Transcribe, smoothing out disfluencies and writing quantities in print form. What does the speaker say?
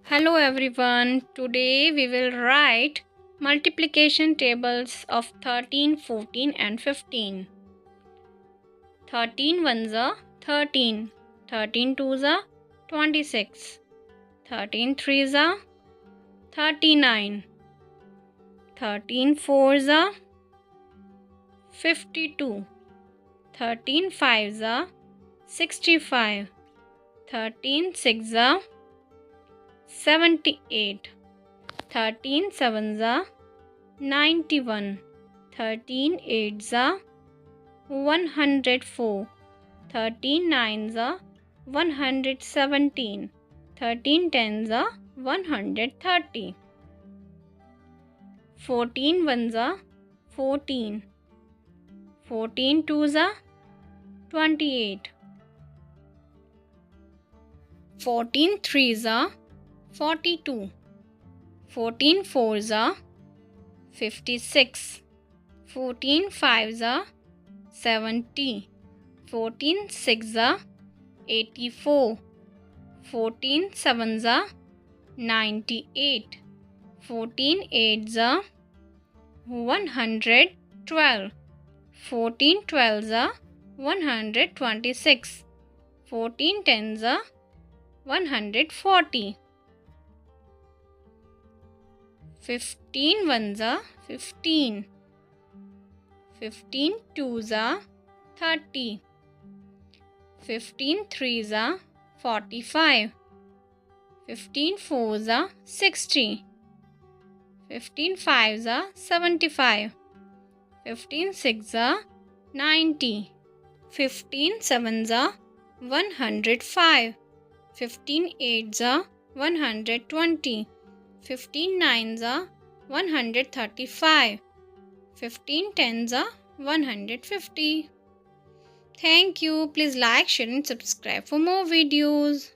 Hello everyone. Today we will write multiplication tables of 13, 14 and 15. 13 ones are 13. 13 twos are 26. 13 threes are 39. 13 fours are 52. 13 fives are 65. 13 sixes are 78. 13 sevens are 91. 13 eights are 104. 13 nines are 117. 13 tens are 130. 14 ones are 14. 14 twos are 28. 14 threes are 42. 14 fours are 56. 14 fives are 70. 14 sixes are 84. 14 sevens are 98. 14 eights are 112. 14 twelves are 126. 14 tens are 140. 15 ones are 15. 15 twos are 30. 15 threes are 45. 15 fours are 60. 15 fives are 75. 15 sixes are 90. 15 sevens are 105. 15 eights are 120. 15 nines are 135. 15 tens are 150. Thank you. Please like, share and subscribe for more videos.